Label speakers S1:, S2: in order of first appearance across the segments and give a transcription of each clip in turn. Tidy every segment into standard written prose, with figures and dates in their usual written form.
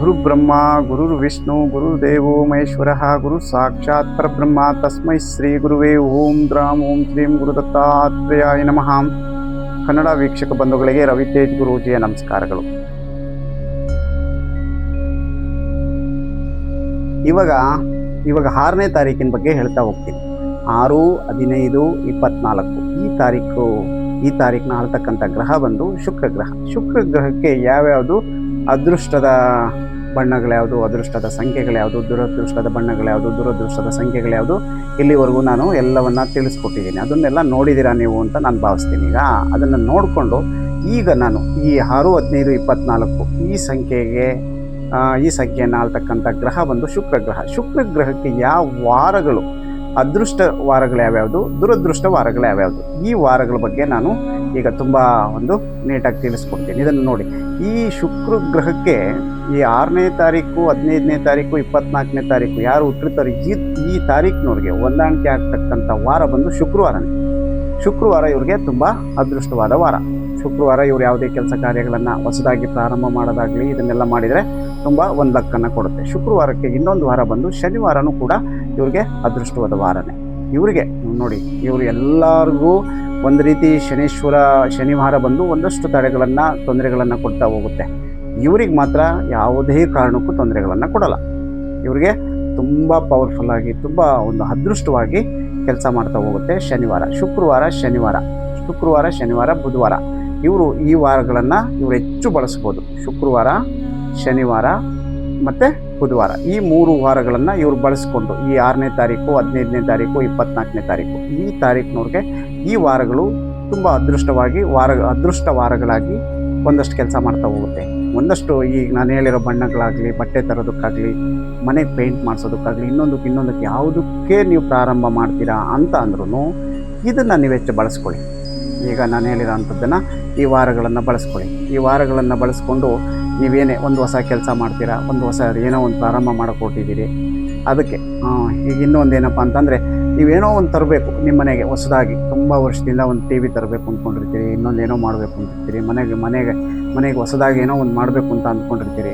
S1: ಗುರು ಬ್ರಹ್ಮ ಗುರು ವಿಷ್ಣು ಗುರುದೇವೋ ಮಹೇಶ್ವರ ಗುರು ಸಾಕ್ಷಾತ್ ಪರಬ್ರಹ್ಮ ತಸ್ಮೈ ಶ್ರೀ ಗುರುವೇ ಓಂ ದ್ರಾಂ ಓಂ ಶ್ರೀಂ ಗುರುದತ್ತಾತ್ರೇಯಾಯ ನಮಃ. ಕನ್ನಡ ವೀಕ್ಷಕ ಬಂಧುಗಳಿಗೆ ರವಿತೇಜ್ ಗುರೂಜಿಯ ನಮಸ್ಕಾರಗಳು. ಇವಾಗ 6ನೇ ತಾರೀಕಿನ ಬಗ್ಗೆ ಹೇಳ್ತಾ ಹೋಗ್ತೀನಿ. 6, 15, 24 ಈ ತಾರೀಕಿನ ಆಳ್ತಕ್ಕಂಥ ಗ್ರಹ ಬಂದು ಶುಕ್ರ ಗ್ರಹ. ಶುಕ್ರ ಗ್ರಹಕ್ಕೆ ಯಾವ್ಯಾವುದು ಅದೃಷ್ಟದ ಬಣ್ಣಗಳ್ಯಾವುದು, ಅದೃಷ್ಟದ ಸಂಖ್ಯೆಗಳ್ಯಾವುದು, ದುರದೃಷ್ಟದ ಬಣ್ಣಗಳ್ಯಾವುದು, ದುರದೃಷ್ಟದ ಸಂಖ್ಯೆಗಳ್ಯಾವುದು, ಇಲ್ಲಿವರೆಗೂ ನಾನು ಎಲ್ಲವನ್ನ ತಿಳಿಸ್ಕೊಟ್ಟಿದ್ದೀನಿ. ಅದನ್ನೆಲ್ಲ ನೋಡಿದ್ದೀರಾ ನೀವು ಅಂತ ನಾನು ಭಾವಿಸ್ತೀನಿ. ಈಗ ಅದನ್ನು ನೋಡಿಕೊಂಡು ಈಗ ನಾನು ಈ 6, 15, 24 ಈ ಸಂಖ್ಯೆಯನ್ನು ಆಳ್ತಕ್ಕಂಥ ಗ್ರಹ ಬಂದು ಶುಕ್ರ ಗ್ರಹ. ಶುಕ್ರ ಗ್ರಹಕ್ಕೆ ಯಾವ ವಾರಗಳು ಅದೃಷ್ಟ ವಾರಗಳು ಯಾವ್ಯಾವುದು, ದುರದೃಷ್ಟ ವಾರಗಳು ಯಾವ್ಯಾವುದು, ಈ ವಾರಗಳ ಬಗ್ಗೆ ನಾನು ಈಗ ತುಂಬ ನೀಟಾಗಿ ತಿಳಿಸ್ಕೊಡ್ತೀನಿ. ಇದನ್ನು ನೋಡಿ. ಈ ಶುಕ್ರ ಗ್ರಹಕ್ಕೆ ಈ 6ನೇ ತಾರೀಕು, 15ನೇ ತಾರೀಕು, 24ನೇ ತಾರೀಕು ಯಾರು ಹುಟ್ಟಿರ್ತಾರೆ ಈ ತಾರೀಕಿನವ್ರಿಗೆ ಹೊಂದಾಣಿಕೆ ಆಗ್ತಕ್ಕಂಥ ವಾರ ಬಂದು ಶುಕ್ರವಾರನೇ. ಶುಕ್ರವಾರ ಇವ್ರಿಗೆ ತುಂಬ ಅದೃಷ್ಟವಾದ ವಾರ. ಶುಕ್ರವಾರ ಇವ್ರು ಯಾವುದೇ ಕೆಲಸ ಕಾರ್ಯಗಳನ್ನು ಹೊಸದಾಗಿ ಪ್ರಾರಂಭ ಮಾಡೋದಾಗಲಿ ಇದನ್ನೆಲ್ಲ ಮಾಡಿದರೆ ತುಂಬ ಒಂದು ಲಕ್ಕನ್ನು ಕೊಡುತ್ತೆ. ಶುಕ್ರವಾರಕ್ಕೆ ಇನ್ನೊಂದು ವಾರ ಬಂದು ಶನಿವಾರನೂ ಕೂಡ ಇವ್ರಿಗೆ ಅದೃಷ್ಟವಾದ ವಾರನೇ. ಇವರಿಗೆ ನೋಡಿ, ಇವರು ಎಲ್ಲರಿಗೂ ಒಂದು ರೀತಿ ಶನಿವಾರ ಬಂದು ಒಂದಷ್ಟು ತಡೆಗಳನ್ನು, ತೊಂದರೆಗಳನ್ನು ಕೊಡ್ತಾ ಹೋಗುತ್ತೆ. ಇವ್ರಿಗೆ ಮಾತ್ರ ಯಾವುದೇ ಕಾರಣಕ್ಕೂ ತೊಂದರೆಗಳನ್ನು ಕೊಡಲ್ಲ. ಇವ್ರಿಗೆ ತುಂಬ ಪವರ್ಫುಲ್ಲಾಗಿ, ತುಂಬ ಒಂದು ಅದೃಷ್ಟವಾಗಿ ಕೆಲಸ ಮಾಡ್ತಾ ಹೋಗುತ್ತೆ ಶನಿವಾರ. ಶುಕ್ರವಾರ, ಶನಿವಾರ, ಬುಧವಾರ ಇವರು ಈ ವಾರಗಳನ್ನು ಇವರು ಹೆಚ್ಚು ಬಳಸ್ಬೋದು. ಶುಕ್ರವಾರ, ಶನಿವಾರ ಮತ್ತು ಬುಧವಾರ ಈ 3 ವಾರಗಳನ್ನು ಇವರು ಬಳಸ್ಕೊಂಡು ಈ 6ನೇ ತಾರೀಕು, 15ನೇ ತಾರೀಕು, 24ನೇ ತಾರೀಕು ಈ ತಾರೀಕಿನವ್ರಿಗೆ ಈ ವಾರಗಳು ತುಂಬ ಅದೃಷ್ಟ ವಾರಗಳಾಗಿ ಒಂದಷ್ಟು ಕೆಲಸ ಮಾಡ್ತಾ ಹೋಗುತ್ತೆ. ಒಂದಷ್ಟು ಈಗ ನಾನು ಹೇಳಿರೋ ಬಣ್ಣಗಳಾಗಲಿ, ಬಟ್ಟೆ ತರೋದಕ್ಕಾಗಲಿ, ಮನೆಗೆ ಪೇಂಟ್ ಮಾಡಿಸೋದಕ್ಕಾಗಲಿ, ಇನ್ನೊಂದಕ್ಕೆ ಯಾವುದಕ್ಕೆ ನೀವು ಪ್ರಾರಂಭ ಮಾಡ್ತೀರಾ ಅಂತ ಅಂದ್ರೂ ಇದನ್ನು ನೀವು ಹೆಚ್ಚು ಬಳಸ್ಕೊಳ್ಳಿ. ಈಗ ನಾನು ಹೇಳಿರೋ ಅಂಥದ್ದನ್ನು ಈ ವಾರಗಳನ್ನು ಬಳಸ್ಕೊಳ್ಳಿ. ಈ ವಾರಗಳನ್ನು ಬಳಸ್ಕೊಂಡು ನೀವೇನೇ ಒಂದು ಹೊಸ ಕೆಲಸ ಮಾಡ್ತೀರಾ, ಏನೋ ಒಂದು ಪ್ರಾರಂಭ ಮಾಡೋಕೊಟ್ಟಿದ್ದೀರಿ, ಅದಕ್ಕೆ ಈಗ ಇನ್ನೊಂದೇನಪ್ಪ ಅಂತಂದರೆ ನೀವೇನೋ ಒಂದು ತರಬೇಕು ನಿಮ್ಮ ಮನೆಗೆ ಹೊಸದಾಗಿ. ತುಂಬ ವರ್ಷದಿಂದ ಒಂದು TV ತರಬೇಕು ಅಂದ್ಕೊಂಡಿರ್ತೀರಿ, ಇನ್ನೊಂದೇನೋ ಮಾಡಬೇಕು ಅಂತಿರ್ತೀರಿ, ಮನೆಗೆ ಹೊಸದಾಗಿ ಏನೋ ಒಂದು ಮಾಡಬೇಕು ಅಂತ ಅಂದ್ಕೊಂಡಿರ್ತೀರಿ,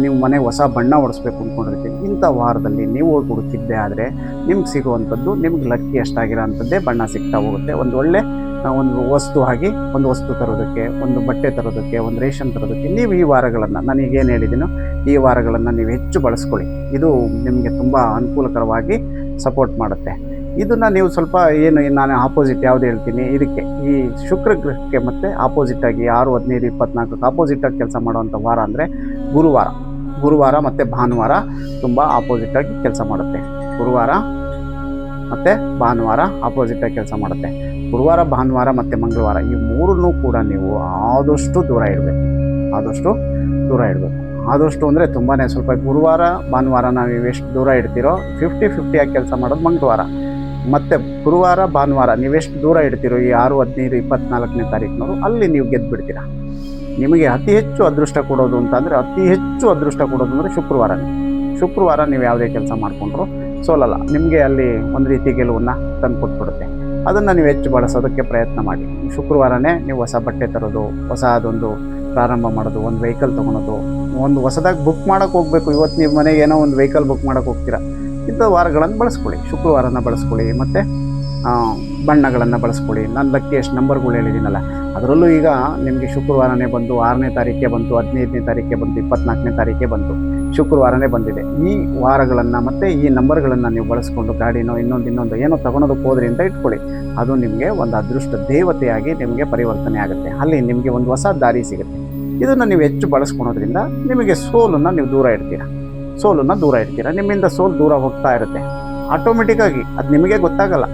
S1: ನೀವು ಮನೆಗೆ ಹೊಸ ಬಣ್ಣ ಹೊಡಿಸ್ಬೇಕು ಅಂದ್ಕೊಂಡಿರ್ತೀರಿ. ಇಂಥ ವಾರದಲ್ಲಿ ನೀವು ಹುಡುಕಿದ್ದೆ ಆದರೆ ನಿಮ್ಗೆ ಸಿಗುವಂಥದ್ದು, ನಿಮ್ಗೆ ಲಕ್ಕಿ ಅಷ್ಟಾಗಿರೋ ಅಂಥದ್ದೇ ಬಣ್ಣ ಸಿಗ್ತಾ ಹೋಗುತ್ತೆ. ಒಂದು ಒಳ್ಳೆ ಒಂದು ವಸ್ತು ತರೋದಕ್ಕೆ, ಒಂದು ಬಟ್ಟೆ ತರೋದಕ್ಕೆ, ಒಂದು ರೇಷನ್ ತರೋದಕ್ಕೆ ನೀವು ಈ ವಾರಗಳನ್ನು, ನಾನೀಗೇನು ಹೇಳಿದ್ದೀನೋ ಈ ವಾರಗಳನ್ನು ನೀವು ಹೆಚ್ಚು ಬಳಸ್ಕೊಳ್ಳಿ. ಇದು ನಿಮಗೆ ತುಂಬ ಅನುಕೂಲಕರವಾಗಿ ಸಪೋರ್ಟ್ ಮಾಡುತ್ತೆ. ಇದನ್ನು ನೀವು ಸ್ವಲ್ಪ ನಾನು ಆಪೋಸಿಟ್ ಯಾವುದು ಹೇಳ್ತೀನಿ, ಇದಕ್ಕೆ ಈ ಶುಕ್ರ ಗ್ರಹಕ್ಕೆ ಮತ್ತು ಆಪೋಸಿಟಾಗಿ 6, 15, 24 ಆಪೋಸಿಟಾಗಿ ಕೆಲಸ ಮಾಡುವಂಥ ವಾರ ಅಂದರೆ ಗುರುವಾರ ಮತ್ತು ಭಾನುವಾರ ತುಂಬ ಆಪೋಸಿಟಾಗಿ ಕೆಲಸ ಮಾಡುತ್ತೆ. ಗುರುವಾರ ಮತ್ತು ಭಾನುವಾರ ಆಪೋಸಿಟಾಗಿ ಕೆಲಸ ಮಾಡುತ್ತೆ. ಗುರುವಾರ, ಭಾನುವಾರ ಮತ್ತು ಮಂಗಳವಾರ ಈ 3 ಕೂಡ ನೀವು ಆದಷ್ಟು ದೂರ ಇಡಬೇಕು. ಆದಷ್ಟು ಅಂದರೆ ತುಂಬಾ ಸ್ವಲ್ಪ. ಗುರುವಾರ, ಭಾನುವಾರ ನೀವು ಎಷ್ಟು ದೂರ ಇಡ್ತೀರೋ 50-50 ಆಗಿ ಕೆಲಸ ಮಾಡೋದು ಮಂಗಳವಾರ. ಮತ್ತು ಗುರುವಾರ, ಭಾನುವಾರ ನೀವೆಷ್ಟು ದೂರ ಇಡ್ತೀರೋ ಈ 6, 15, 24ನೇ ತಾರೀಕಿನವರು ಅಲ್ಲಿ ನೀವು ಗೆದ್ದುಬಿಡ್ತೀರ. ನಿಮಗೆ ಅತಿ ಹೆಚ್ಚು ಅದೃಷ್ಟ ಕೊಡೋದು ಅಂದರೆ ಶುಕ್ರವಾರ ನೀವು ಯಾವುದೇ ಕೆಲಸ ಮಾಡಿಕೊಂಡ್ರು ಸೋಲಲ್ಲ. ನಿಮಗೆ ಅಲ್ಲಿ ಒಂದು ರೀತಿ ಗೆಲುವನ್ನು ತಂದು ಕೊಟ್ಬಿಡುತ್ತೆ. ಅದನ್ನು ನೀವು ಹೆಚ್ಚು ಬಳಸೋದಕ್ಕೆ ಪ್ರಯತ್ನ ಮಾಡಿ. ಶುಕ್ರವಾರನೇ ನೀವು ಹೊಸ ಬಟ್ಟೆ ತರೋದು, ಹೊಸದೊಂದು ಪ್ರಾರಂಭ ಮಾಡೋದು, ಒಂದು ವೆಹಿಕಲ್ ತೊಗೊಳೋದು, ಒಂದು ಹೊಸದಾಗಿ ಬುಕ್ ಮಾಡೋಕ್ಕೆ ಹೋಗಬೇಕು. ಇವತ್ತು ನೀವು ಮನೆಗೆ ಏನೋ ಒಂದು ವೆಹಿಕಲ್ ಬುಕ್ ಮಾಡೋಕ್ಕೆ ಹೋಗ್ತೀರಾ, ಇಂಥ ವಾರಗಳನ್ನು ಬಳಸ್ಕೊಳ್ಳಿ. ಶುಕ್ರವಾರನ ಬಳಸ್ಕೊಳ್ಳಿ ಮತ್ತು ಬಣ್ಣಗಳನ್ನು ಬಳಸ್ಕೊಳ್ಳಿ. ನಾನು ಲಕ್ಕಿಯಷ್ಟು ನಂಬರ್ಗಳು ಹೇಳಿದ್ದೀನಲ್ಲ, ಅದರಲ್ಲೂ ಈಗ ನಿಮಗೆ ಶುಕ್ರವಾರನೇ ಬಂದು 6ನೇ ತಾರೀಕೆ ಬಂತು, 15ನೇ ತಾರೀಕೆ ಬಂತು, 24ನೇ ತಾರೀಕೆ ಬಂತು, ಶುಕ್ರವಾರನೇ ಬಂದಿದೆ. ಈ ವಾರಗಳನ್ನು ಮತ್ತು ಈ ನಂಬರ್ಗಳನ್ನು ನೀವು ಬಳಸ್ಕೊಂಡು ಗಾಡಿನೋ ಇನ್ನೊಂದು ಏನೋ ತೊಗೊಳೋದಕ್ಕೆ ಹೋದ್ರಿ ಅಂತ ಇಟ್ಕೊಳ್ಳಿ. ಅದು ನಿಮಗೆ ಒಂದು ಅದೃಷ್ಟ ದೇವತೆಯಾಗಿ ನಿಮಗೆ ಪರಿವರ್ತನೆ ಆಗುತ್ತೆ. ಅಲ್ಲಿ ನಿಮಗೆ ಒಂದು ಹೊಸ ದಾರಿ ಸಿಗುತ್ತೆ. ಇದನ್ನು ನೀವು ಹೆಚ್ಚು ಬಳಸ್ಕೊಳೋದ್ರಿಂದ ನಿಮಗೆ ಸೋಲನ್ನು ನೀವು ದೂರ ಇಡ್ತೀರಾ. ನಿಮ್ಮಿಂದ ಸೋಲು ದೂರ ಹೋಗ್ತಾ ಇರುತ್ತೆ ಆಟೋಮೆಟಿಕ್ಕಾಗಿ. ಅದು ನಿಮಗೆ ಗೊತ್ತಾಗಲ್ಲ.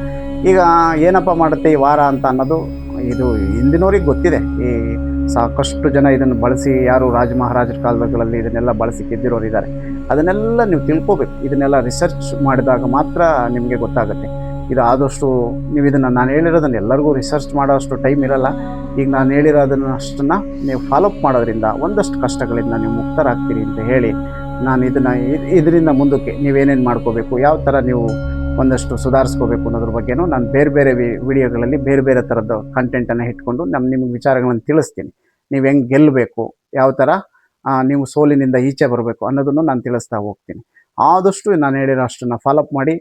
S1: ಈಗ ಏನಪ್ಪ ಮಾಡುತ್ತೆ ಈ ವಾರ ಅಂತ ಅನ್ನೋದು ಇದು ಹಿಂದಿನವ್ರಿಗೆ ಗೊತ್ತಿದೆ. ಈ ಸಾಕಷ್ಟು ಜನ ಇದನ್ನು ಬಳಸಿ, ಯಾರು ರಾಜ ಮಹಾರಾಜರ ಕಾಲಗಳಲ್ಲಿ ಇದನ್ನೆಲ್ಲ ಬಳಸಿ ಗೆದ್ದಿರೋರು ಇದ್ದಾರೆ. ಅದನ್ನೆಲ್ಲ ನೀವು ತಿಳ್ಕೋಬೇಕು. ಇದನ್ನೆಲ್ಲ ರಿಸರ್ಚ್ ಮಾಡಿದಾಗ ಮಾತ್ರ ನಿಮಗೆ ಗೊತ್ತಾಗುತ್ತೆ. ಇದು ಆದಷ್ಟು ನೀವು ಇದನ್ನು, ನಾನು ಹೇಳಿರೋದನ್ನು ಎಲ್ಲರಿಗೂ ರಿಸರ್ಚ್ ಮಾಡೋಷ್ಟು ಟೈಮ್ ಇರಲ್ಲ. ಈಗ ನಾನು ಹೇಳಿರೋದನ್ನಷ್ಟನ್ನು ನೀವು ಫಾಲೋಅಪ್ ಮಾಡೋದ್ರಿಂದ ಒಂದಷ್ಟು ಕಷ್ಟಗಳಿಂದ ನೀವು ಮುಕ್ತರಾಗ್ತೀರಿ ಅಂತ ಹೇಳಿ, ನಾನು ಇದರಿಂದ ಮುಂದಕ್ಕೆ ನೀವೇನೇನು ಮಾಡ್ಕೋಬೇಕು, ಯಾವ ಥರ ನೀವು ಒಂದಷ್ಟು ಸುಧಾರಿಸ್ಕೋಬೇಕು ಅನ್ನೋದ್ರ ಬಗ್ಗೆನೂ ನಾನು ಬೇರೆ ವಿಡಿಯೋಗಳಲ್ಲಿ ಬೇರೆ ಥರದ ಕಂಟೆಂಟನ್ನು ಇಟ್ಕೊಂಡು ನಿಮಗೆ ವಿಚಾರಗಳನ್ನು ತಿಳಿಸ್ತೀನಿ. ನೀವು ಹೆಂಗೆ ಗೆಲ್ಲಬೇಕು, ಯಾವ ಥರ ನೀವು ಸೋಲಿನಿಂದ ಈಚೆ ಬರಬೇಕು ಅನ್ನೋದನ್ನು ನಾನು ತಿಳಿಸ್ತಾ ಹೋಗ್ತೀನಿ. ಆದಷ್ಟು ನಾನು ಹೇಳಿರೋ ಅಷ್ಟನ್ನು ಫಾಲೋಅಪ್ ಮಾಡಿ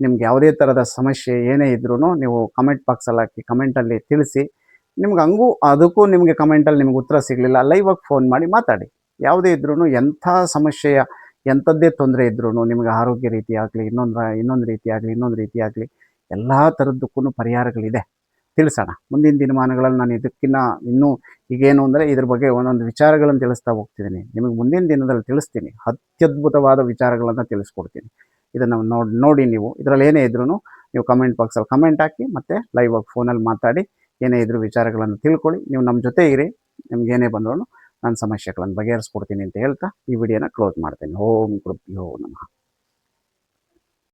S1: ನಿಮ್ಗೆ ಯಾವುದೇ ಥರದ ಸಮಸ್ಯೆ ಏನೇ ಇದ್ರೂ ನೀವು ಕಮೆಂಟ್ ಬಾಕ್ಸಲ್ಲಿ ಹಾಕಿ ಕಮೆಂಟಲ್ಲಿ ತಿಳಿಸಿ. ನಿಮ್ಗೆ ಹಂಗೂ ಅದಕ್ಕೂ ನಿಮಗೆ ಕಮೆಂಟಲ್ಲಿ ನಿಮ್ಗೆ ಉತ್ತರ ಸಿಗಲಿಲ್ಲ, ಲೈವಾಗಿ ಫೋನ್ ಮಾಡಿ ಮಾತಾಡಿ. ಯಾವುದೇ ಇದ್ರೂ ಎಂಥ ಸಮಸ್ಯೆಯ ಎಂಥದ್ದೇ ತೊಂದರೆ ಇದ್ರೂ ನಿಮಗೆ ಆರೋಗ್ಯ ರೀತಿ ಆಗಲಿ, ಇನ್ನೊಂದು ರೀತಿ ಆಗಲಿ ಎಲ್ಲ ಥರದ್ದಕ್ಕೂ ಪರಿಹಾರಗಳಿದೆ. ತಿಳಿಸೋಣ ಮುಂದಿನ ದಿನಮಾನಗಳಲ್ಲಿ. ನಾನು ಇದಕ್ಕಿಂತ ಇನ್ನೂ ಈಗೇನು ಅಂದರೆ ಇದ್ರ ಬಗ್ಗೆ ಒಂದೊಂದು ವಿಚಾರಗಳನ್ನು ತಿಳಿಸ್ತಾ ಹೋಗ್ತಿದ್ದೀನಿ. ನಿಮಗೆ ಮುಂದಿನ ದಿನದಲ್ಲಿ ತಿಳಿಸ್ತೀನಿ, ಅತ್ಯದ್ಭುತವಾದ ವಿಚಾರಗಳನ್ನು ತಿಳಿಸ್ಕೊಡ್ತೀನಿ. ಇದನ್ನು ನೋಡಿ ನೀವು ಇದರಲ್ಲಿ ಏನೇ ಇದ್ರೂ ನೀವು ಕಮೆಂಟ್ ಬಾಕ್ಸಲ್ಲಿ ಕಮೆಂಟ್ ಹಾಕಿ, ಮತ್ತು ಲೈವಾಗಿ ಫೋನಲ್ಲಿ ಮಾತಾಡಿ ಏನೇ ಇದ್ರೂ ವಿಚಾರಗಳನ್ನು ತಿಳ್ಕೊಳ್ಳಿ. ನೀವು ನಮ್ಮ ಜೊತೆ ಇರಿ, ನಿಮ್ಗೇನೇ ಬಂದರೂ ನಾನು ಸಮಸ್ಯೆಗಳನ್ನು ಬಗೆಹರಿಸ್ಕೊಡ್ತೀನಿ ಅಂತ ಹೇಳ್ತಾ ಈ ವಿಡಿಯೋನ ಕ್ಲೋಸ್ ಮಾಡ್ತೀನಿ. ಓಂ ಗುರುಭ್ಯೋ ನಮಃ.